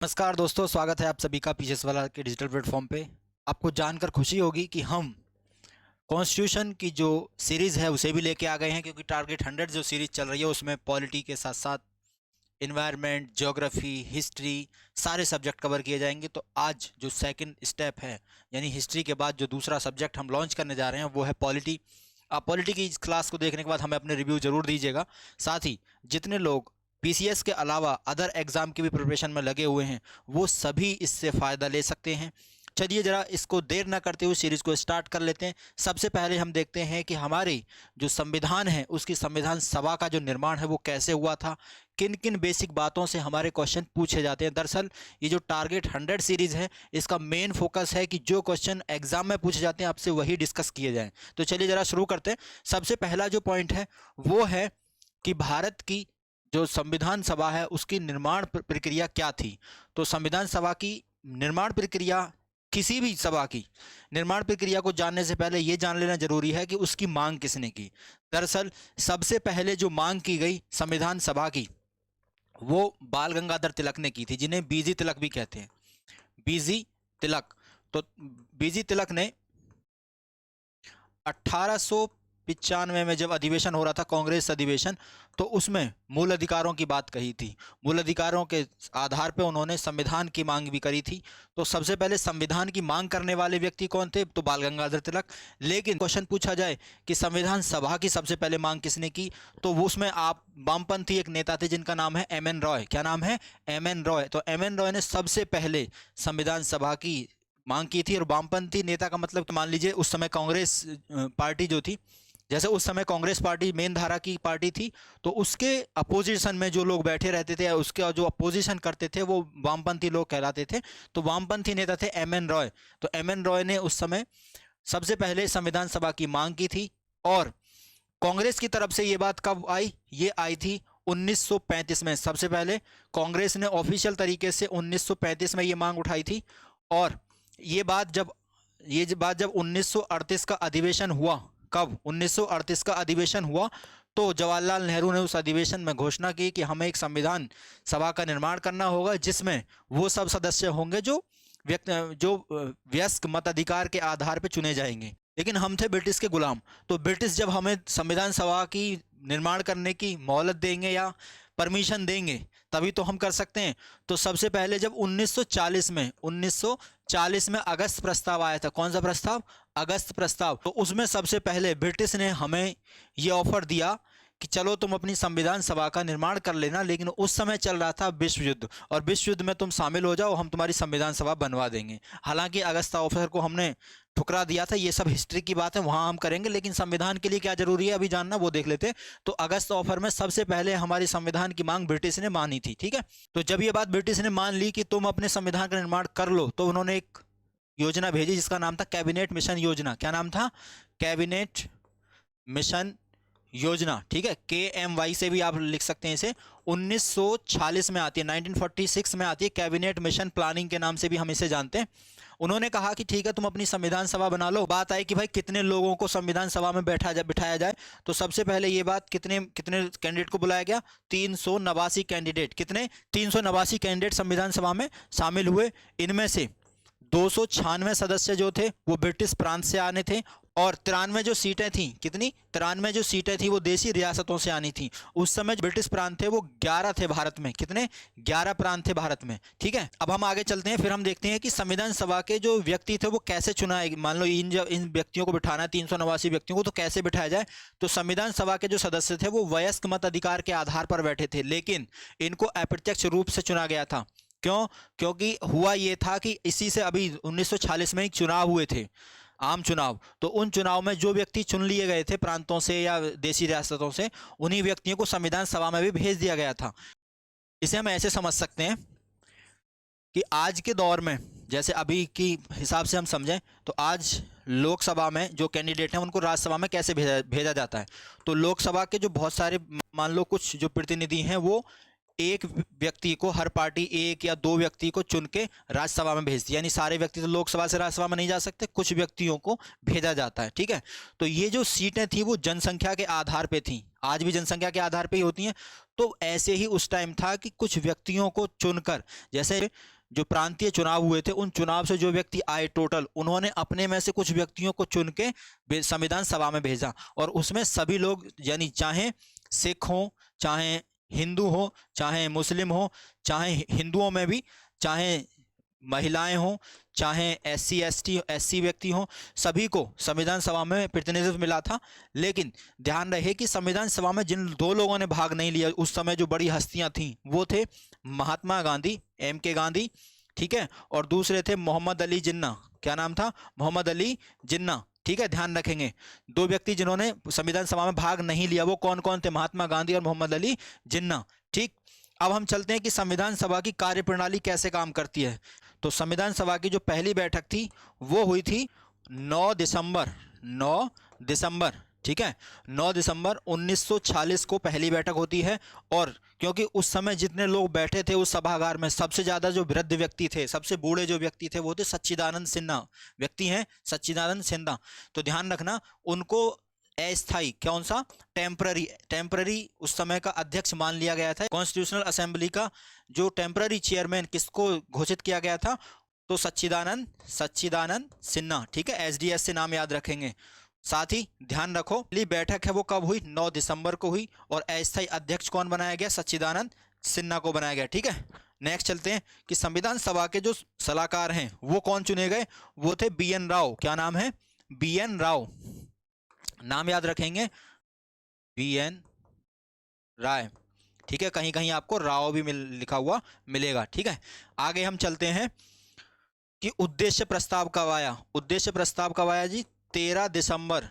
नमस्कार दोस्तों, स्वागत है आप सभी का पीछे वाला के डिजिटल प्लेटफॉर्म पे। आपको जानकर खुशी होगी कि हम कॉन्स्टिट्यूशन की जो सीरीज़ है उसे भी लेके आ गए हैं, क्योंकि टारगेट 100 जो सीरीज़ चल रही है उसमें पॉलिटी के साथ साथ इन्वायरमेंट, ज्योग्राफी, हिस्ट्री सारे सब्जेक्ट कवर किए जाएंगे। तो आज जो सेकंड स्टेप है, यानी हिस्ट्री के बाद जो दूसरा सब्जेक्ट हम लॉन्च करने जा रहे हैं वो है पॉलिटी। आप पॉलिटी की इस क्लास को देखने के बाद हमें अपने रिव्यू जरूर दीजिएगा। साथ ही जितने लोग पीसीएस के अलावा अदर एग्ज़ाम की भी प्रिपरेशन में लगे हुए हैं वो सभी इससे फ़ायदा ले सकते हैं। चलिए ज़रा इसको देर ना करते हुए सीरीज़ को स्टार्ट कर लेते हैं। सबसे पहले हम देखते हैं कि हमारे जो संविधान है उसकी संविधान सभा का जो निर्माण है वो कैसे हुआ था, किन किन बेसिक बातों से हमारे क्वेश्चन पूछे जाते हैं। दरअसल ये जो टारगेट 100 सीरीज़ है इसका मेन फोकस है कि जो क्वेश्चन एग्जाम में पूछे जाते हैं आपसे वही डिस्कस किए जाएँ। तो चलिए ज़रा शुरू करते हैं। सबसे पहला जो पॉइंट है वो है कि भारत की जो संविधान सभा है उसकी निर्माण प्रक्रिया क्या थी। तो संविधान सभा की निर्माण प्रक्रिया, किसी भी सभा की निर्माण प्रक्रिया को जानने से पहले ये जान लेना जरूरी है कि उसकी मांग किसने की। दरअसल सबसे पहले जो मांग की गई संविधान सभा की वो बाल गंगाधर तिलक ने की थी, जिन्हें बीजी तिलक भी कहते हैं। बीजी तिलक। तो बीजी तिलक ने 1895 में जब अधिवेशन हो रहा था, कांग्रेस अधिवेशन, तो उसमें मूल अधिकारों की बात कही थी। मूल अधिकारों के आधार पर उन्होंने संविधान की मांग भी करी थी। तो सबसे पहले संविधान की मांग करने वाले व्यक्ति कौन थे? तो बाल गंगाधर तिलक। लेकिन क्वेश्चन पूछा जाए कि संविधान सभा की सबसे पहले मांग किसने की, तो वो उसमें आप वामपंथी एक नेता थे जिनका नाम है एम एन रॉय। क्या नाम है? M N Roy. तो एम एन रॉय ने सबसे पहले संविधान सभा की मांग की थी। और वामपंथी नेता का मतलब तो मान लीजिए उस समय कांग्रेस पार्टी जो थी, जैसे उस समय कांग्रेस पार्टी मेन धारा की पार्टी थी, तो उसके अपोजिशन में जो लोग बैठे रहते थे, उसके जो अपोजिशन करते थे वो वामपंथी लोग कहलाते थे। तो वामपंथी नेता थे एम एन रॉय। तो एम एन रॉय ने उस समय सबसे पहले संविधान सभा की मांग की थी। और कांग्रेस की तरफ से ये बात कब आई? ये आई थी 1935 में। सबसे पहले कांग्रेस ने ऑफिशियल तरीके से 1935 में ये मांग उठाई थी। और ये बात जब 1938 का अधिवेशन हुआ, कब? 1938 का अधिवेशन हुआ, तो जवाहरलाल नेहरू ने उस अधिवेशन में घोषणा की कि हमें एक संविधान सभा का निर्माण करना होगा जिसमें वो सब सदस्य होंगे जो वयस्क मताधिकार के आधार पर चुने जाएंगे। लेकिन हम थे ब्रिटिश के गुलाम। तो ब्रिटिश जब हमें संविधान सभा की निर्माण करने की मोहलत देंगे या परमिशन देंगे तभी तो हम कर सकते हैं। तो सबसे पहले जब 1940 में अगस्त प्रस्ताव आया था। कौन सा प्रस्ताव? अगस्त प्रस्ताव। तो उसमें सबसे पहले ब्रिटिश ने हमें ये ऑफर दिया कि चलो तुम अपनी संविधान सभा का निर्माण कर लेना, लेकिन उस समय चल रहा था विश्व युद्ध, और विश्व युद्ध में तुम शामिल हो जाओ, हम तुम्हारी संविधान सभा बनवा देंगे। हालांकि अगस्त ऑफर को हमने ठुकरा दिया था। ये सब हिस्ट्री की बात है, वहां हम करेंगे, लेकिन संविधान के लिए क्या जरूरी है अभी जानना, वो देख लेते हैं। तो अगस्त ऑफर में सबसे पहले हमारी संविधान की मांग ब्रिटिश ने मानी थी। ठीक है। तो जब ये बात ब्रिटिश ने मान ली कि तुम अपने संविधान का निर्माण कर लो, तो उन्होंने एक योजना भेजी जिसका नाम था कैबिनेट मिशन योजना। क्या नाम था? कैबिनेट मिशन योजना। ठीक है। KMY से भी आप लिख सकते हैं इसे। 1946 में आती है, 1946 में आती है। कैबिनेट मिशन प्लानिंग के नाम से भी हम इसे जानते हैं। उन्होंने कहा कि ठीक है तुम अपनी संविधान सभा बना लो। बात आई कि भाई कितने लोगों को संविधान सभा में बिठाया जाए। तो सबसे पहले ये बात कितने कितने कैंडिडेट को बुलाया गया? 389 कैंडिडेट। कितने? 389 कैंडिडेट संविधान सभा में शामिल हुए। इनमें से 296 सदस्य जो थे वो ब्रिटिश प्रांत से आने थे, और 93 जो सीटें थी, कितनी? 93 जो सीटें थी वो देशी रियासतों से आनी थी। उस समय जो ब्रिटिश प्रांत थे वो 11 थे भारत में। कितने? 11 प्रांत थे भारत में। ठीक है। अब हम आगे चलते हैं, फिर हम देखते हैं कि संविधान सभा के जो व्यक्ति थे वो कैसे चुनाए। मान लो इन व्यक्तियों को बिठाना है, 389 व्यक्तियों को, तो कैसे बिठाया जाए? तो संविधान सभा के जो सदस्य थे वो वयस्क मत अधिकार के आधार पर बैठे थे, लेकिन इनको अप्रत्यक्ष रूप से चुना गया था। क्यों? क्योंकि हुआ ये था कि इसी से अभी 1946 में ही चुनाव हुए थे, आम चुनाव। तो उन चुनाव में जो व्यक्ति चुन लिए गए थे प्रांतों से या देशी रियासतों से, उन्हीं व्यक्तियों को संविधान सभा में भी भेज दिया गया था। इसे हम ऐसे समझ सकते हैं कि आज के दौर में, जैसे अभी की हिसाब से हम समझें, तो आज लोकसभा में जो कैंडिडेट हैं उनको राज्यसभा में कैसे भेजा जाता है। तो लोकसभा के जो बहुत सारे, मान लो कुछ जो प्रतिनिधि हैं वो एक व्यक्ति को, हर पार्टी एक या दो व्यक्ति को चुन के राज्यसभा में भेजती है, यानी सारे व्यक्ति तो लोकसभा से राज्यसभा में नहीं जा सकते, कुछ व्यक्तियों को भेजा जाता है। ठीक है, तो ये जो सीटें थी वो जनसंख्या के आधार पे थी, आज भी जनसंख्या के आधार पे ही होती हैं। तो ऐसे ही उस टाइम था कि कुछ व्यक्तियों को चुनकर, जैसे जो प्रांतीय चुनाव हुए थे, उन चुनाव से जो व्यक्ति आए टोटल, उन्होंने अपने में से कुछ व्यक्तियों को चुन के संविधान सभा में भेजा, और उसमें सभी लोग, यानी चाहे सिख हो, चाहे हिंदू हो, चाहे मुस्लिम हो, चाहे हिंदुओं में भी चाहे महिलाएं हों, चाहे एससी व्यक्ति हों, सभी को संविधान सभा में प्रतिनिधित्व मिला था। लेकिन ध्यान रहे कि संविधान सभा में जिन दो लोगों ने भाग नहीं लिया उस समय, जो बड़ी हस्तियां थीं, वो थे महात्मा गांधी, MK गांधी, ठीक है, और दूसरे थे मोहम्मद अली जिन्ना। क्या नाम था? मोहम्मद अली जिन्ना। ठीक है, ध्यान रखेंगे। दो व्यक्ति जिन्होंने संविधान सभा में भाग नहीं लिया, वो कौन कौन थे? महात्मा गांधी और मोहम्मद अली जिन्ना। ठीक, अब हम चलते हैं कि संविधान सभा की कार्यप्रणाली कैसे काम करती है। तो संविधान सभा की जो पहली बैठक थी वो हुई थी 9 दिसंबर, ठीक है, 9 दिसंबर 1946 को पहली बैठक होती है। और क्योंकि उस समय जितने लोग बैठे थे उस सभागार में, सबसे ज़्यादा जो वृद्ध व्यक्ति थे, सबसे बूढ़े जो व्यक्ति थे, वो थे सच्चिदानंद सिन्हा व्यक्ति हैं, सच्चिदानंद सिन्हा। तो ध्यान रखना, उनको अस्थायी, कौन सा? टेम्पररी उस समय का अध्यक्ष मान लिया गया था। कॉन्स्टिट्यूशनल असेंबली का जो टेम्पररी चेयरमैन किसको घोषित किया गया था? तो सच्चिदानंद सिन्हा। ठीक है, SDS से नाम याद रखेंगे। साथ ही ध्यान रखो, पहली बैठक है वो कब हुई? 9 दिसंबर को हुई, और अस्थायी अध्यक्ष कौन बनाया गया? सच्चिदानंद सिन्हा को बनाया गया। ठीक है, नेक्स्ट चलते हैं कि संविधान सभा के जो सलाहकार हैं वो कौन चुने गए? वो थे BN राव। क्या नाम है? BN राव, नाम याद रखेंगे, BN राय। ठीक है, कहीं कहीं आपको राव भी लिखा हुआ मिलेगा। ठीक है, आगे हम चलते हैं कि उद्देश्य प्रस्ताव कब आया। उद्देश्य प्रस्ताव कब आया जी? 13 दिसंबर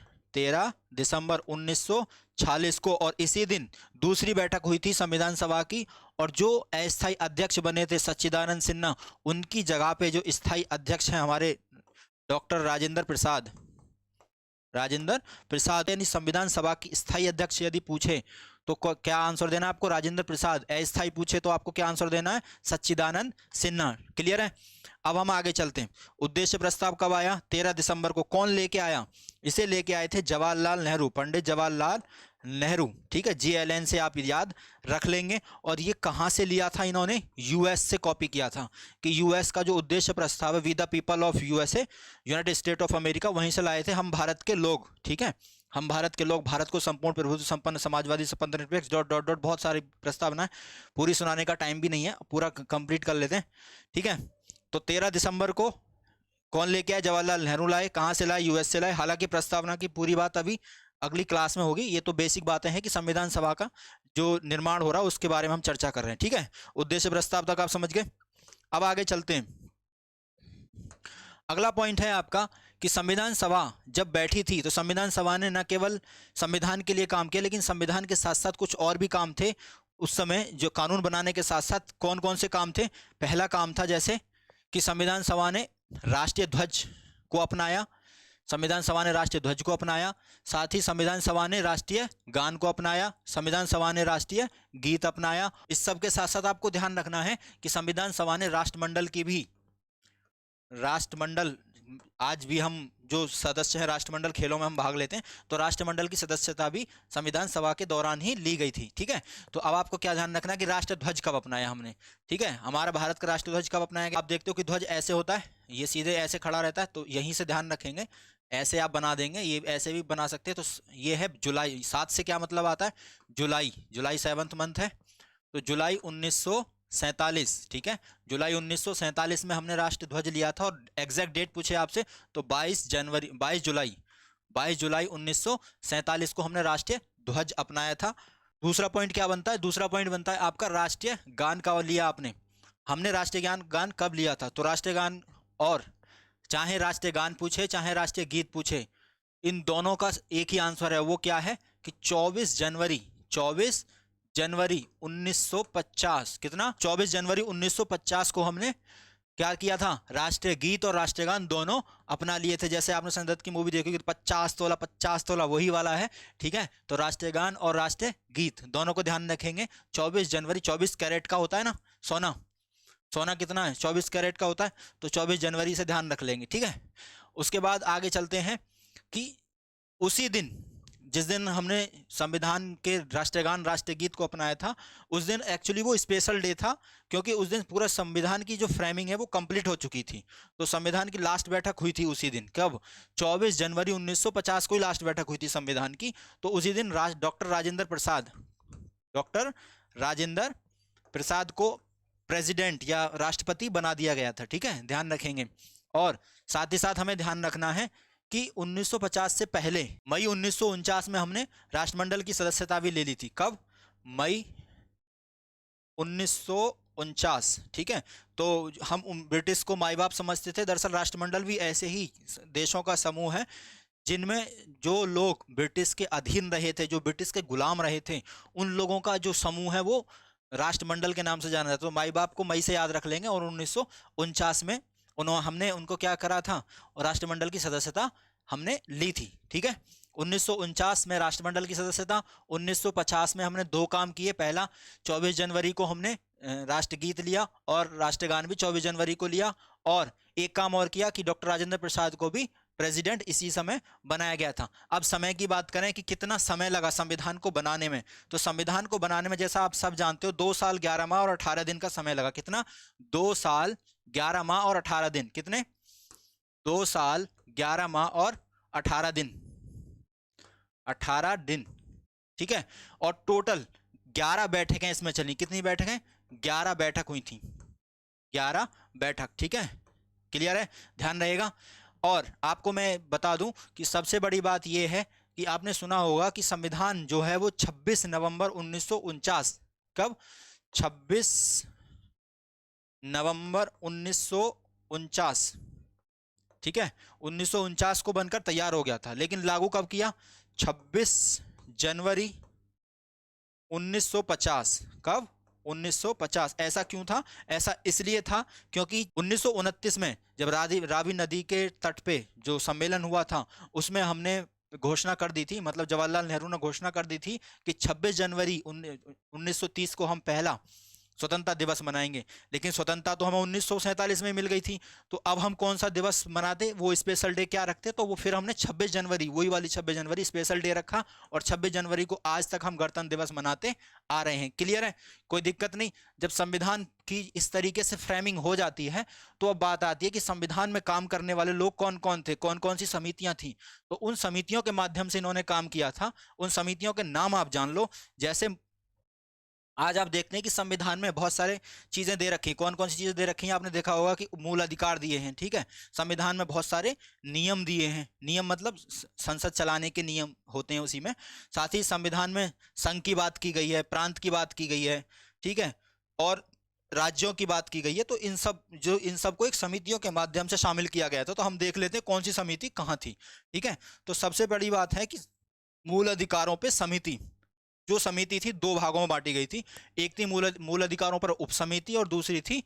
1946 को, और इसी दिन दूसरी बैठक हुई थी संविधान सभा की, और जो अस्थायी अध्यक्ष बने थे सच्चिदानंद सिन्हा, उनकी जगह पे जो स्थायी अध्यक्ष हैं हमारे डॉक्टर राजेंद्र प्रसाद, यानी संविधान सभा की स्थायी अध्यक्ष यदि पूछे तो क्या आंसर देना है आपको? राजेंद्र प्रसाद। अस्थायी पूछे तो आपको क्या आंसर देना है? सच्चिदानंद सिन्हा। क्लियर है? अब हम आगे चलते हैं। उद्देश्य प्रस्ताव कब आया? 13 दिसंबर को। कौन लेके आया? इसे लेके आए थे जवाहरलाल नेहरू, पंडित जवाहरलाल नेहरू। ठीक है, JLN से आप याद रख लेंगे। और ये कहाँ से लिया था इन्होंने? US से कॉपी किया था, कि US का जो उद्देश्य प्रस्ताव है, we the people of USA, United State of America, वहीं से लाए थे हम भारत के लोग। ठीक है, हम भारत के लोग, भारत को संपूर्ण प्रभुत्व संपन्न समाजवादी संपन्न निरपेक्ष ... बहुत सारी प्रस्तावना है, पूरी सुनाने का टाइम भी नहीं है, पूरा कंप्लीट कर लेते हैं। ठीक है, तो 13 दिसंबर को कौन लेके आया? जवाहरलाल नेहरू लाए। कहाँ से लाए? US से लाए। हालांकि प्रस्तावना की पूरी बात अभी अगली क्लास में होगी, ये तो बेसिक बातें हैं कि संविधान सभा का जो निर्माण हो रहा है उसके बारे में हम चर्चा कर रहे हैं। ठीक है, उद्देश्य प्रस्ताव तक आप समझ गए। अब आगे चलते हैं। अगला पॉइंट है आपका कि संविधान सभा जब बैठी थी तो संविधान सभा ने न केवल संविधान के लिए काम किया, लेकिन संविधान के साथ साथ कुछ और भी काम थे उस समय। जो कानून बनाने के साथ साथ कौन कौन से काम थे? पहला काम था जैसे कि संविधान सभा ने राष्ट्रीय ध्वज को अपनाया, संविधान सभा ने राष्ट्रीय ध्वज को अपनाया। साथ ही संविधान सभा ने राष्ट्रीय गान को अपनाया, संविधान सभा ने राष्ट्रीय गीत अपनाया। इस सब के साथ साथ आपको ध्यान रखना है कि संविधान सभा ने राष्ट्रमंडल की भी, राष्ट्रमंडल, आज भी हम जो सदस्य हैं राष्ट्रमंडल खेलों में हम भाग लेते हैं, तो राष्ट्रमंडल की सदस्यता भी संविधान सभा के दौरान ही ली गई थी। ठीक है, तो अब आपको क्या ध्यान रखना है कि राष्ट्रध्वज कब अपनाया हमने। ठीक है, हमारा भारत का राष्ट्रध्वज कब अपनाया गया? आप देखते हो कि ध्वज ऐसे होता है, ये सीधे ऐसे खड़ा रहता है, तो यहीं से ध्यान रखेंगे, ऐसे आप बना देंगे, ये ऐसे भी बना सकते हैं। तो ये है जुलाई, 7 से क्या मतलब आता है? जुलाई 7th मंथ है, तो जुलाई 1947। ठीक है, जुलाई 1947 में हमने राष्ट्र ध्वज लिया था। और एग्जैक्ट डेट पूछे आपसे तो 22 जुलाई 1947 को हमने राष्ट्रीय ध्वज अपनाया था। दूसरा पॉइंट क्या बनता है? दूसरा पॉइंट बनता है आपका राष्ट्रीय गान का लिया आपने। हमने राष्ट्रीय गान कब लिया था? तो राष्ट्रीय गान, और चाहे राष्ट्रीय गान पूछे चाहे राष्ट्रीय गीत पूछे, इन दोनों का एक ही आंसर है। वो क्या है कि 24 जनवरी 1950। कितना? 24 जनवरी 1950 को हमने क्या किया था, राष्ट्रीय गीत और राष्ट्रगान दोनों अपना लिए थे। जैसे आपने संजय दत्त की मूवी देखी होगी, 50 तोला वही वाला है, ठीक है। तो राष्ट्रीय गान और राष्ट्रीय गीत दोनों को ध्यान रखेंगे। 24 जनवरी, 24 कैरेट का होता है ना सोना, सोना कितना है, 24 कैरेट का होता है, तो 24 जनवरी से ध्यान रख लेंगे, ठीक है। उसके बाद आगे चलते हैं कि उसी दिन, जिस दिन हमने संविधान के राष्ट्रगान राष्ट्रीय गीत को अपनाया था, उस दिन एक्चुअली वो स्पेशल डे था, क्योंकि उस दिन पूरा संविधान की जो फ्रेमिंग है वो कंप्लीट हो चुकी थी। तो संविधान की लास्ट बैठक हुई थी उसी दिन, कब, 24 जनवरी 1950 को ही लास्ट बैठक हुई थी संविधान की। तो उसी दिन डॉक्टर राजेंद्र प्रसाद को प्रेसिडेंट या राष्ट्रपति बना दिया गया था, ठीक है, ध्यान रखेंगे। और साथ ही साथ हमें ध्यान रखना है कि 1950 से पहले मई 1949 में हमने राष्ट्रमंडल की सदस्यता भी ले ली थी। कब, मई 1949, ठीक है। तो हम ब्रिटिश को माई बाप समझते थे, दरअसल राष्ट्रमंडल भी ऐसे ही देशों का समूह है जिनमें जो लोग ब्रिटिश के अधीन रहे थे, जो ब्रिटिश के गुलाम रहे थे, उन लोगों का जो समूह है वो राष्ट्रमंडल के नाम से जाना जाता है। तो माई बाप को मई से याद रख लेंगे। और 1949 में हमने उनको क्या करा था, और राष्ट्रमंडल की सदस्यता हमने ली थी, ठीक है। 1949 में राष्ट्रमंडल की सदस्यता। 1950 में हमने दो काम किए। पहला, 24 जनवरी को हमने राष्ट्रगीत लिया और राष्ट्रगान भी 24 जनवरी को लिया। और एक काम और किया कि डॉक्टर राजेंद्र प्रसाद को भी प्रेसिडेंट इसी समय बनाया गया था। अब समय की बात करें कि कितना समय लगा संविधान को बनाने में, तो संविधान को बनाने में जैसा आप सब जानते हो 2 साल 11 माह और 18 दिन का समय लगा। कितना, 2 साल 11 माह और 18 दिन। कितने, 2 साल 11 माह और 18 दिन, 18 दिन, ठीक है। और टोटल 11 बैठकें इसमें चली। कितनी बैठकें, 11 बैठक हुई थी, 11 बैठक, ठीक है, क्लियर है, ध्यान रहेगा। और आपको मैं बता दूं कि सबसे बड़ी बात यह है कि आपने सुना होगा कि संविधान जो है वो 26 नवंबर 1949, कब, 26 नवंबर 1949, ठीक है, 1949 को बनकर तैयार हो गया था। लेकिन लागू कब किया, 26 जनवरी 1950। कब, 1950। ऐसा क्यों था, ऐसा इसलिए था क्योंकि 1929 में जब रावी नदी के तट पे जो सम्मेलन हुआ था, उसमें हमने घोषणा कर दी थी, मतलब जवाहरलाल नेहरू ने घोषणा कर दी थी कि 26 जनवरी 1930 को हम पहला स्वतंत्रता दिवस मनाएंगे। लेकिन स्वतंत्रता तो हमें 1947 में मिल गई थी। तो अब हम कौन सा दिवस मनाते, वो स्पेशल डे क्या रखते, तो वो फिर हमने 26 जनवरी, वही वाली 26 जनवरी स्पेशल डे रखा। और 26 जनवरी को आज तक हम गणतंत्र दिवस मनाते आ रहे हैं। क्लियर है, कोई दिक्कत नहीं। जब संविधान की इस तरीके से फ्रेमिंग हो जाती है तो अब बात आती है कि संविधान में काम करने वाले लोग कौन कौन थे, कौन कौन सी समितियां थी। तो उन समितियों के माध्यम से इन्होंने काम किया था। उन समितियों के नाम आप जान लो। जैसे आज आप देखते हैं कि संविधान में बहुत सारे चीजें दे रखी हैं। कौन कौन सी चीजें दे रखी हैं, आपने देखा होगा कि मूल अधिकार दिए हैं, ठीक है। संविधान में बहुत सारे नियम दिए हैं। नियम मतलब संसद चलाने के नियम होते हैं उसी में। साथ ही संविधान में संघ की बात की गई है, प्रांत की बात की गई है, ठीक है, और राज्यों की बात की गई है। तो इन सब को एक समितियों के माध्यम से शामिल किया गया था। तो हम देख लेते हैं कौन सी समिति कहाँ थी, ठीक है। तो सबसे बड़ी बात है कि मूल अधिकारों पे समिति, जो समिति थी 2 भागों में बांटी गई थी। एक थी मूल अधिकारों पर उप समिति और दूसरी थी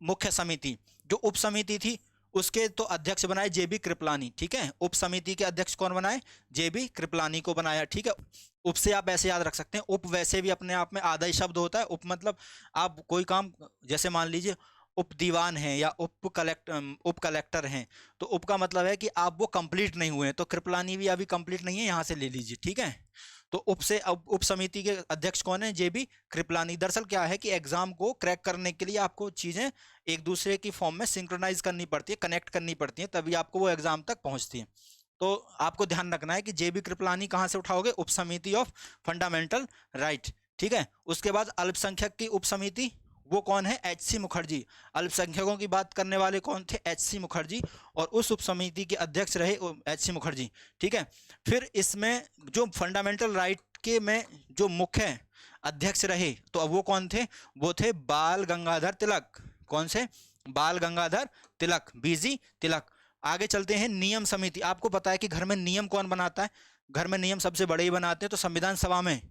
मुख्य समिति। जो उप समिति थी उसके तो अध्यक्ष बनाए जेबी कृपलानी, ठीक है। उप समिति के अध्यक्ष कौन बनाए, जेबी कृपलानी को बनाया, ठीक है। उप से आप ऐसे याद रख सकते हैं, उप वैसे भी अपने आप में आधा ही शब्द होता है। उप मतलब आप कोई काम, जैसे मान लीजिए उप दीवान है या उप कलेक्टर हैं, तो उप का मतलब है कि आप वो कंप्लीट नहीं हुए हैं। तो कृपलानी भी अभी कंप्लीट नहीं है, यहां से ले लीजिए, ठीक है। तो उप समिति के अध्यक्ष कौन है, जेबी कृपलानी। दरअसल क्या है कि एग्जाम को क्रैक करने के लिए आपको चीजें एक दूसरे की फॉर्म में सिंक्रोनाइज करनी पड़ती है, कनेक्ट करनी पड़ती है, तभी आपको वो एग्जाम तक पहुंचती है। तो आपको ध्यान रखना है कि जेबी कृपलानी कहां से उठाओगे, उप समिति ऑफ फंडामेंटल राइट, ठीक है। उसके बाद अल्पसंख्यक की उप समिति, वो कौन है, एच.सी. मुखर्जी। अल्पसंख्यकों की बात करने वाले कौन थे, एच.सी. मुखर्जी। और उस उप समिति के अध्यक्ष रहे एच.सी. मुखर्जी, ठीक है। फिर इसमें जो फंडामेंटल राइट के में जो मुख्य अध्यक्ष रहे, तो अब वो कौन थे, वो थे बाल गंगाधर तिलक। कौन से, बाल गंगाधर तिलक, बीजी तिलक। आगे चलते हैं नियम समिति। आपको पता है कि घर में नियम कौन बनाता है, घर में नियम सबसे बड़े ही बनाते हैं। तो संविधान सभा में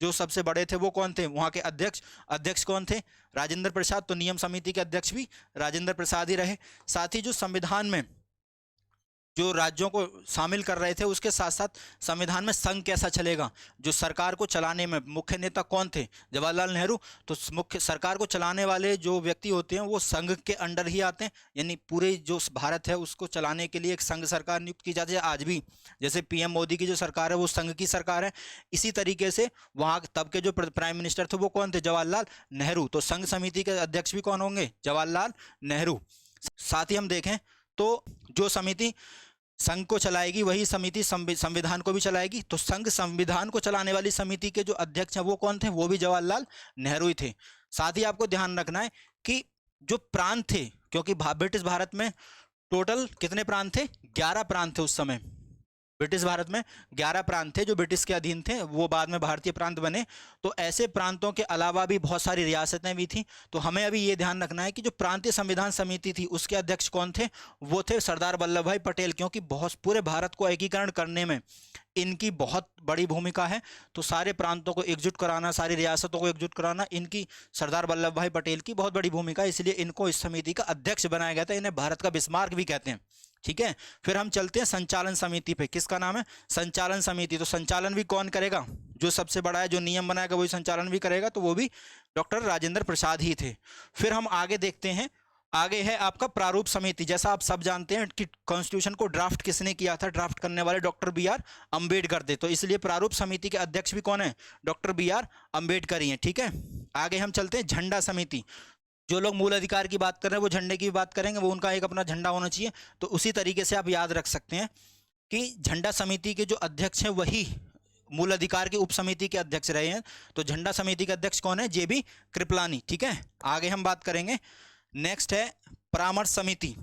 जो सबसे बड़े थे वो कौन थे, वहां के अध्यक्ष, अध्यक्ष कौन थे, राजेंद्र प्रसाद। तो नियम समिति के अध्यक्ष भी राजेंद्र प्रसाद ही रहे। साथ ही जो संविधान में जो राज्यों को शामिल कर रहे थे, उसके साथ साथ संविधान में संघ कैसा चलेगा, जो सरकार को चलाने में मुख्य नेता कौन थे, जवाहरलाल नेहरू। तो मुख्य सरकार को चलाने वाले जो व्यक्ति होते हैं वो संघ के अंडर ही आते हैं, यानी पूरे जो भारत है उसको चलाने के लिए एक संघ सरकार नियुक्त की जाती है। आज भी जैसे पीएम मोदी की जो सरकार है वो संघ की सरकार है, इसी तरीके से वहाँ तब के जो प्राइम मिनिस्टर थे वो कौन थे, जवाहरलाल नेहरू। तो संघ समिति के अध्यक्ष भी कौन होंगे, जवाहरलाल नेहरू। साथ ही हम देखें तो जो समिति संघ को चलाएगी वही समिति संविधान को भी चलाएगी। तो संघ संविधान को चलाने वाली समिति के जो अध्यक्ष हैं वो कौन थे, वो भी जवाहरलाल नेहरू ही थे। साथ ही आपको ध्यान रखना है कि जो प्रांत थे, क्योंकि ब्रिटिश भारत में टोटल कितने प्रांत थे, 11 प्रांत थे उस समय। ब्रिटिश भारत में 11 प्रांत थे जो ब्रिटिश के अधीन थे, वो बाद में भारतीय प्रांत बने। तो ऐसे प्रांतों के अलावा भी बहुत सारी रियासतें भी थीं। तो हमें अभी ये ध्यान रखना है कि जो प्रांतीय संविधान समिति थी उसके अध्यक्ष कौन थे, वो थे सरदार वल्लभ भाई पटेल, क्योंकि बहुत पूरे भारत को एकीकरण करने में इनकी बहुत बड़ी भूमिका है। तो सारे प्रांतों को एकजुट कराना, सारी रियासतों को एकजुट कराना, इनकी सरदार वल्लभ भाई पटेल की बहुत बड़ी भूमिका है, इसलिए इनको इस समिति का अध्यक्ष बनाया गया था। इन्हें भारत का बिस्मार्क भी कहते हैं। ठीक है, फिर हम चलते हैं संचालन समिति पे। किसका नाम है, संचालन समिति। तो संचालन भी कौन करेगा, जो सबसे बड़ा है, जो नियम बनाएगा वही संचालन भी करेगा, तो वो भी डॉक्टर राजेंद्र प्रसाद ही थे। फिर हम आगे देखते हैं, आगे है आपका प्रारूप समिति। जैसा आप सब जानते हैं कि कॉन्स्टिट्यूशन को ड्राफ्ट किसने किया था, ड्राफ्ट करने वाले डॉक्टर बी.आर. अंबेडकर थे। तो इसलिए प्रारूप समिति के अध्यक्ष भी कौन है, डॉक्टर बी.आर. अंबेडकर ही हैं। ठीक है, आगे हम चलते हैं झंडा समिति। जो लोग मूल अधिकार की बात कर रहे हैं वो झंडे की भी बात करेंगे, वो उनका एक अपना झंडा होना चाहिए। तो उसी तरीके से आप याद रख सकते हैं कि झंडा समिति के जो अध्यक्ष हैं वही मूल अधिकार की उप समिति के अध्यक्ष रहे हैं। तो झंडा समिति के अध्यक्ष कौन है, जे.बी. कृपलानी। ठीक है, आगे हम बात करेंगे। नेक्स्ट है परामर्श समिति।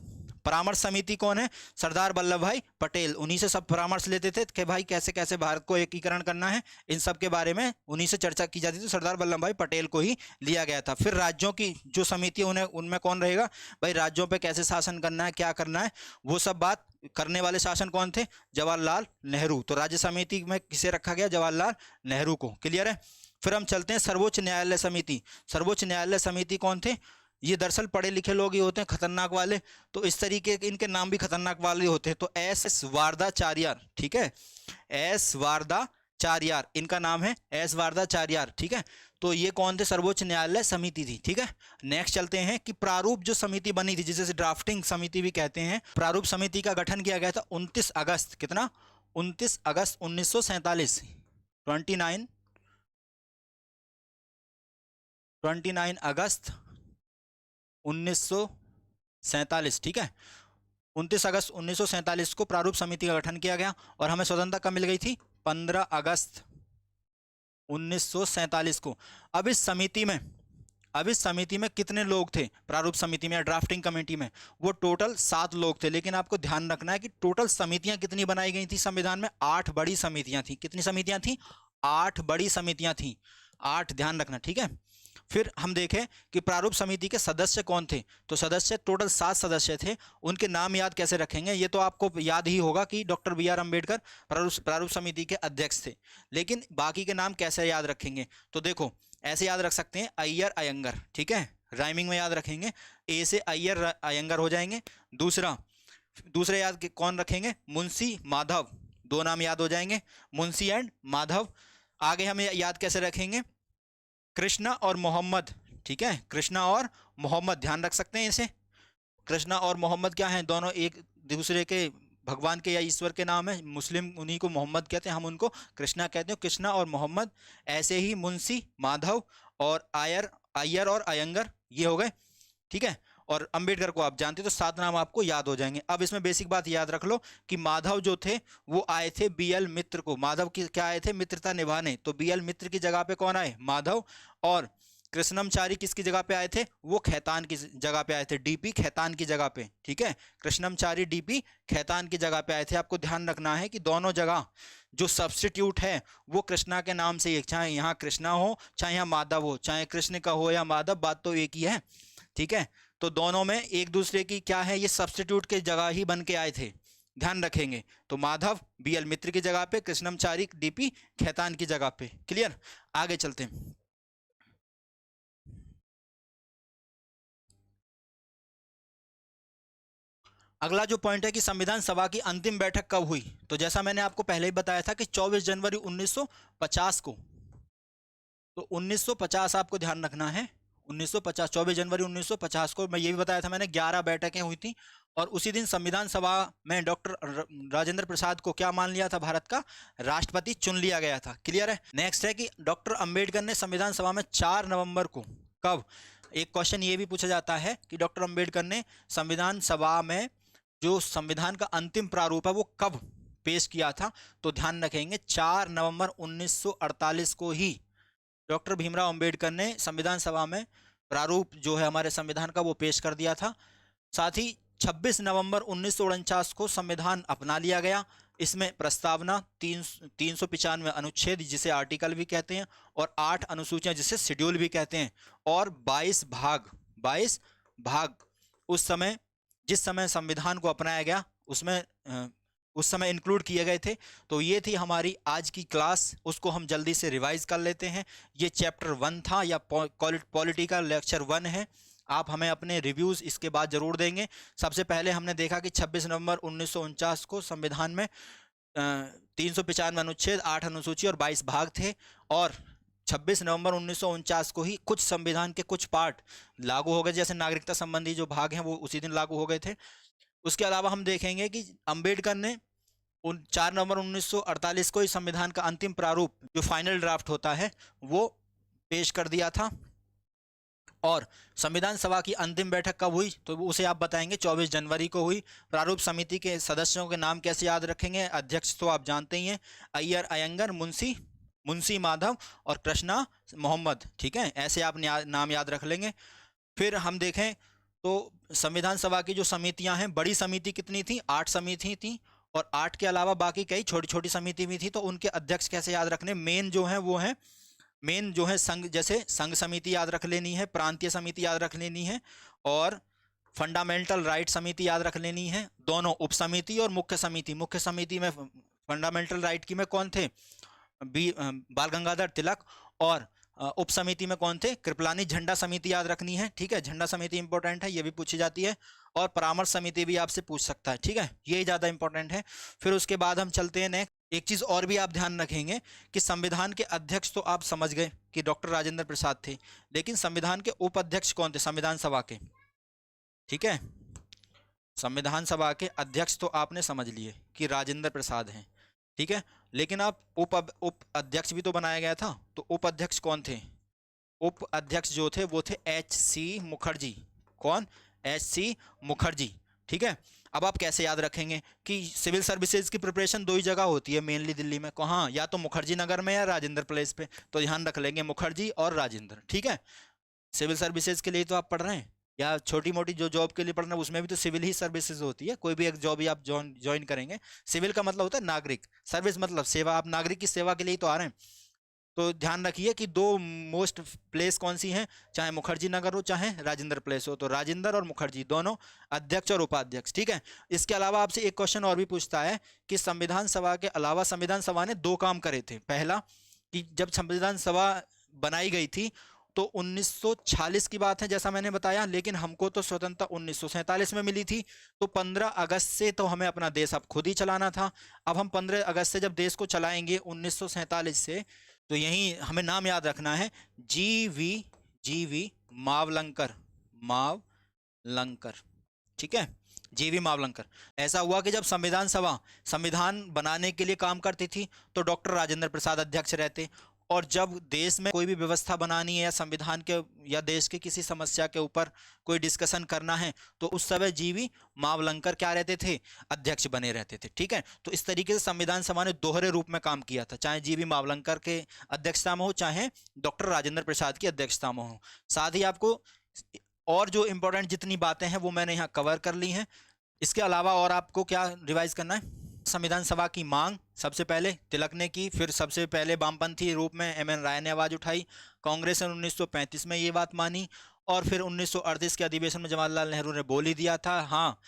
परामर्श समिति कौन है, सरदार वल्लभ भाई पटेल। उन्हीं से सब परामर्श लेते थे कि भाई कैसे कैसे भारत को एकीकरण करना है, इन सब के बारे में उन्हीं से चर्चा की जाती थी। सरदार वल्लभ भाई पटेल को ही लिया गया था। फिर राज्यों की जो समिति उन्हें उनमें कौन रहेगा, भाई राज्यों पे कैसे शासन करना है, क्या करना है, वो सब बात करने वाले शासन कौन थे, जवाहरलाल नेहरू। तो राज्य समिति में किसे रखा गया, जवाहरलाल नेहरू को। क्लियर है। फिर हम चलते हैं सर्वोच्च न्यायालय समिति। सर्वोच्च न्यायालय समिति कौन थे, ये दरअसल पढ़े लिखे लोग ही होते हैं, खतरनाक वाले। तो इस तरीके के इनके नाम भी खतरनाक वाले होते हैं। तो एस वारदाचार्य, ठीक है, एस वारदाचार्य इनका नाम है, एस वारदाचार्य। ठीक है, तो ये कौन थे, सर्वोच्च न्यायालय समिति थी। ठीक है, नेक्स्ट चलते हैं कि प्रारूप जो समिति बनी थी, जिसे ड्राफ्टिंग समिति भी कहते हैं, प्रारूप समिति का गठन किया गया था 29 अगस्त, कितना, 29 अगस्त 1947, 29 अगस्त 1947। ठीक है, 29 अगस्त 1947 को प्रारूप समिति का गठन किया गया। और हमें स्वतंत्रता कब मिल गई थी, 15 अगस्त 1947 को। अब इस समिति में कितने लोग थे, प्रारूप समिति में या ड्राफ्टिंग कमेटी में, वो टोटल 7 लोग थे। लेकिन आपको ध्यान रखना है कि टोटल समितियां कितनी बनाई गई थी संविधान में, 8 बड़ी समितियां थी। कितनी समितियां थी, 8 बड़ी समितियां थी, 8 ध्यान रखना। ठीक है, फिर हम देखें कि प्रारूप समिति के सदस्य कौन थे। तो सदस्य टोटल 7 सदस्य थे। उनके नाम याद कैसे रखेंगे, ये तो आपको याद ही होगा कि डॉक्टर बी.आर. अंबेडकर प्रारूप समिति के अध्यक्ष थे। लेकिन बाकी के नाम कैसे याद रखेंगे, तो देखो ऐसे याद रख सकते हैं, अय्यर अयंगर। ठीक है, राइमिंग में याद रखेंगे, ए से अय्यर अयंगर हो जाएंगे। दूसरे याद कौन रखेंगे, मुंशी माधव, 2 नाम याद हो जाएंगे, मुंशी एंड माधव। आगे हमें याद कैसे रखेंगे, कृष्णा और मोहम्मद। ठीक है, कृष्णा और मोहम्मद ध्यान रख सकते हैं इसे। कृष्णा और मोहम्मद क्या हैं, दोनों एक दूसरे के भगवान के या ईश्वर के नाम है। मुस्लिम उन्हीं को मोहम्मद कहते हैं, हम उनको कृष्णा कहते हैं। कृष्णा और मोहम्मद, ऐसे ही मुंशी माधव और अय्यर और अयंगर, ये हो गए। ठीक है, और अंबेडकर को आप जानते हो, तो 7 नाम आपको याद हो जाएंगे। अब इसमें बेसिक बात याद रख लो कि माधव जो थे वो आए थे बी.एल. मित्र को, माधव की क्या आए थे, मित्रता निभाने। तो बी.एल. मित्र की जगह पे कौन आए, माधव। और कृष्णमचारी किसकी जगह पे आए थे, वो खैतान की जगह पे आए थे, डी.पी. खैतान की जगह पे। ठीक है, कृष्णमचारी डी.पी. खैतान की जगह पे आए थे। आपको ध्यान रखना है कि दोनों जगह जो सब्स्टिट्यूट है वो कृष्णा के नाम से, चाहे यहाँ कृष्णा हो चाहे यहाँ माधव हो, चाहे कृष्ण का हो या माधव, बात तो एक ही है। ठीक है, तो दोनों में एक दूसरे की क्या है, ये सब्स्टिट्यूट के जगह ही बन के आए थे। ध्यान रखेंगे। तो माधव BL मित्र की जगह पे, कृष्णमचारी DP खेतान की जगह पे। क्लियर, आगे चलते हैं। अगला जो पॉइंट है कि संविधान सभा की अंतिम बैठक कब हुई, तो जैसा मैंने आपको पहले ही बताया था कि 24 जनवरी 1950 को। तो 1950 आपको ध्यान रखना है, 1950, 24 जनवरी 1950 को। मैं ये भी बताया था मैंने 11 बैठकें हुई थी, और उसी दिन संविधान सभा में डॉक्टर राजेंद्र प्रसाद को क्या मान लिया था, भारत का राष्ट्रपति चुन लिया गया था। क्लियर है। नेक्स्ट है कि डॉक्टर अंबेडकर ने संविधान सभा में 4 नवंबर को, कब, एक क्वेश्चन ये भी पूछा जाता है कि डॉक्टर अंबेडकर ने संविधान सभा में जो संविधान का अंतिम प्रारूप है वो कब पेश किया था, तो ध्यान रखेंगे 4 नवंबर 1948 को ही डॉक्टर भीमराव अंबेडकर ने संविधान सभा में प्रारूप जो है हमारे संविधान का वो पेश कर दिया था। साथ ही 26 नवंबर 1949 को संविधान अपना लिया गया। इसमें प्रस्तावना 395 अनुच्छेद जिसे आर्टिकल भी कहते हैं, और 8 अनुसूचियां जिसे शेड्यूल भी कहते हैं, और 22 भाग उस समय जिस समय संविधान को अपनाया गया उसमें उस समय इंक्लूड किए गए थे। तो ये थी हमारी आज की क्लास, उसको हम जल्दी से रिवाइज कर लेते हैं। ये चैप्टर 1 था, या पॉलिटिकल लेक्चर 1 है। आप हमें अपने रिव्यूज़ इसके बाद ज़रूर देंगे। सबसे पहले हमने देखा कि 26 नवंबर 1949 को संविधान में 395 अनुच्छेद, 8 अनुसूची और 22 भाग थे, और 26 नवंबर 1949 को ही कुछ संविधान के कुछ पार्ट लागू हो गए, जैसे नागरिकता संबंधी जो भाग हैं वो उसी दिन लागू हो गए थे। उसके अलावा हम देखेंगे कि अंबेडकर ने 4 नवंबर 1948 को ही संविधान का अंतिम प्रारूप जो फाइनल ड्राफ्ट होता है वो पेश कर दिया था। और संविधान सभा की अंतिम बैठक कब हुई, तो उसे आप बताएंगे 24 जनवरी को हुई। प्रारूप समिति के सदस्यों के नाम कैसे याद रखेंगे, अध्यक्ष तो आप जानते ही हैं, अय्यर अयंगर, मुंशी माधव और कृष्णा मोहम्मद। ठीक है, ऐसे आप नाम याद रख लेंगे। फिर हम देखें तो संविधान सभा की जो समितियां हैं, बड़ी समिति कितनी थी, 8 समिति थी, और 8 के अलावा बाकी कई छोटी छोटी समिति भी थी। तो उनके अध्यक्ष कैसे याद रखने, मेन जो है संघ, जैसे संघ समिति याद रख लेनी है, प्रांतीय समिति याद रख लेनी है, और फंडामेंटल राइट समिति याद रख लेनी है। दोनों उप समिति और मुख्य समिति में फंडामेंटल राइट की में कौन थे, बाल गंगाधर तिलक, और उप समिति में कौन थे, कृपलानी। झंडा समिति याद रखनी है। ठीक है, झंडा समिति इंपॉर्टेंट है, ये भी पूछी जाती है, और परामर्श समिति भी आपसे पूछ सकता है। ठीक है, ये ज़्यादा इंपॉर्टेंट है। फिर उसके बाद हम चलते हैं नेक्स्ट। एक चीज़ और भी आप ध्यान रखेंगे कि संविधान के अध्यक्ष तो आप समझ गए कि डॉक्टर राजेंद्र प्रसाद थे, लेकिन संविधान के उपाध्यक्ष कौन थे संविधान सभा के। ठीक है, संविधान सभा के अध्यक्ष तो आपने समझ लिए कि राजेंद्र प्रसाद हैं। ठीक है, लेकिन आप उप अध्यक्ष भी तो बनाया गया था, तो उप अध्यक्ष कौन थे, उप अध्यक्ष जो थे वो थे HC मुखर्जी। कौन, HC मुखर्जी। ठीक है, अब आप कैसे याद रखेंगे कि सिविल सर्विसेज की प्रिपरेशन 2 ही जगह होती है मेनली दिल्ली में, कहाँ, या तो मुखर्जी नगर में या राजेंद्र प्लेस पे। तो ध्यान रख लेंगे मुखर्जी और राजेंद्र। ठीक है, सिविल सर्विसेज के लिए तो आप पढ़ रहे हैं, या छोटी मोटी जो जॉब के लिए पढ़ रहे हैं उसमें भी तो सिविल ही सर्विसेज होती है। कोई भी एक जॉब ही आप ज्वाइन करेंगे, सिविल का मतलब होता है नागरिक, सर्विस मतलब सेवा, आप नागरिक की सेवा के लिए तो आ रहे हैं। तो ध्यान रखिए कि 2 मोस्ट प्लेस कौन सी हैं, चाहे मुखर्जी नगर हो चाहे राजेंद्र प्लेस हो, तो राजेंद्र और मुखर्जी दोनों अध्यक्ष और उपाध्यक्ष। ठीक है, इसके अलावा आपसे एक क्वेश्चन और भी पूछता है कि संविधान सभा के अलावा संविधान सभा ने 2 काम करे थे। पहला कि जब संविधान सभा बनाई गई थी तो 1946 की बात है जैसा मैंने बताया, लेकिन हमको तो स्वतंत्रता 1947 में मिली थी। तो 15 अगस्त से तो हमें अपना देश अब खुद ही चलाना था। अब हम 15 अगस्त से जब देश को चलाएंगे 1947 से, तो यहीं हमें नाम याद रखना है, GV मावलंकर। ठीक है, GV मावलंकर। ऐसा हुआ कि जब संविधान सभा संविधान बनाने के लिए काम करती थी तो डॉक्टर राजेंद्र प्रसाद अध्यक्ष रहते, और जब देश में कोई भी व्यवस्था बनानी है या संविधान के या देश की किसी समस्या के ऊपर कोई डिस्कशन करना है तो उस समय GV मावलंकर क्या रहते थे, अध्यक्ष बने रहते थे। ठीक है, तो इस तरीके से संविधान सभा ने दोहरे रूप में काम किया था, चाहे GV मावलंकर के अध्यक्षता में हो चाहे डॉक्टर राजेंद्र प्रसाद की अध्यक्षता में हो। साथ ही आपको और जो इंपॉर्टेंट जितनी बातें हैं वो मैंने यहाँ कवर कर ली हैं। इसके अलावा और आपको क्या रिवाइज करना है, संविधान सभा की मांग सबसे पहले तिलक ने की, फिर सबसे पहले वामपंथी रूप में MN राय ने आवाज़ उठाई, कांग्रेस ने 1935 में ये बात मानी, और फिर 1938 के अधिवेशन में जवाहरलाल नेहरू ने बोल ही दिया था हाँ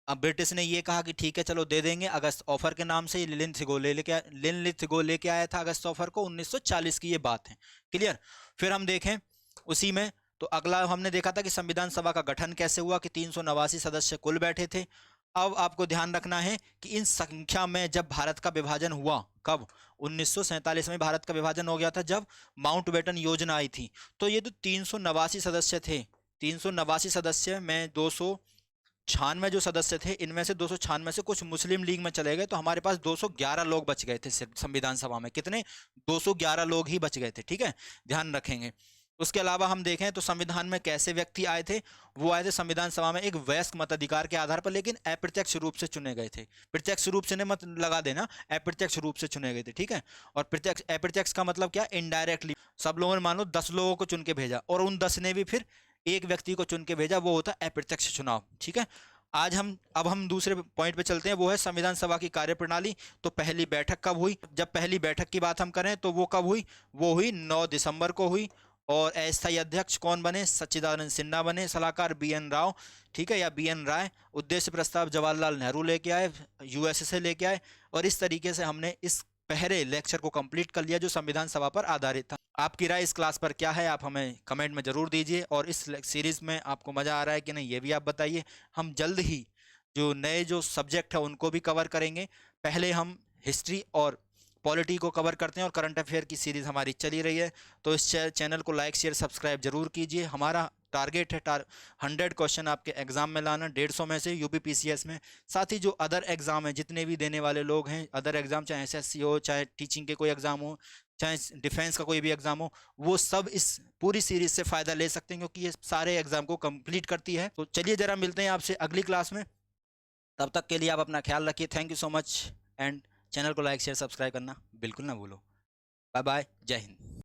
अब ब्रिटिश ने ये कहा कि ठीक है चलो दे देंगे अगस्त ऑफर के नाम से। लिन लिथगो लेके आया था अगस्त ऑफर को, 1940 की ये बात है। क्लियर। फिर हम देखें उसी में, तो अगला हमने देखा था कि संविधान सभा का गठन कैसे हुआ, कि 389 सदस्य कुल बैठे थे। अब आपको ध्यान रखना है कि इन संख्या में जब भारत का विभाजन हुआ, कब, 1947 में भारत का विभाजन हो गया था, जब माउंटबेटन योजना आई थी। तो ये जो 389 सदस्य थे, 389 सदस्य में 296 जो सदस्य थे, इनमें से 296 से कुछ मुस्लिम लीग में चले गए, तो हमारे पास 211 लोग बच गए थे सिर्फ संविधान सभा में। कितने? 211 लोग ही बच गए थे। ठीक है, ध्यान रखेंगे। उसके अलावा हम देखें तो संविधान में कैसे व्यक्ति आए थे, वो आए थे संविधान सभा में एक वयस्क मताधिकार के आधार पर, लेकिन अप्रत्यक्ष रूप से चुने गए थे। प्रत्यक्ष रूप से ने मत लगा देना, अप्रत्यक्ष रूप से चुने गए थे। ठीक है, और प्रत्यक्ष, अप्रत्यक्ष का मतलब क्या, इनडायरेक्टली। सब लोगों ने मान लो 10 लोगों को चुन के भेजा, और उन 10 ने भी फिर एक व्यक्ति को चुन के भेजा, वो होता है अप्रत्यक्ष चुनाव। ठीक है, अब हम दूसरे पॉइंट पे चलते हैं, वो है संविधान सभा की कार्यप्रणाली। तो पहली बैठक कब हुई? जब पहली बैठक की बात हम करें तो वो कब हुई? वो हुई 9 दिसंबर को हुई। और अस्थायी अध्यक्ष कौन बने? सच्चिदानंद सिन्हा बने। सलाहकार BN राव, ठीक है, या BN राय। उद्देश्य प्रस्ताव जवाहरलाल नेहरू लेके आए, US से लेके आए। और इस तरीके से हमने इस पहले लेक्चर को कंप्लीट कर लिया जो संविधान सभा पर आधारित था। आपकी राय इस क्लास पर क्या है, आप हमें कमेंट में जरूर दीजिए। और इस सीरीज में आपको मजा आ रहा है कि नहीं, ये भी आप बताइए। हम जल्द ही जो नए जो सब्जेक्ट है उनको भी कवर करेंगे। पहले हम हिस्ट्री और पॉलिटी को कवर करते हैं, और करंट अफेयर की सीरीज हमारी चली रही है। तो इस चैनल को लाइक शेयर सब्सक्राइब जरूर कीजिए। हमारा टारगेट है 100 क्वेश्चन आपके एग्जाम में लाना, 150 में से UPPCS में। साथ ही जो अदर एग्जाम है, जितने भी देने वाले लोग हैं अदर एग्जाम, चाहे SSC हो, चाहे टीचिंग के कोई एग्जाम हो, चाहे डिफेंस का कोई भी एग्जाम हो, वो सब इस पूरी सीरीज से फायदा ले सकते हैं, क्योंकि ये सारे एग्जाम को कंप्लीट करती है। तो चलिए जरा मिलते हैं आपसे अगली क्लास में। तब तक के लिए आप अपना ख्याल रखिए। Thank you so much, and channel को लाइक शेयर सब्सक्राइब करना बिल्कुल ना भूलो। बाय बाय, जय हिंद।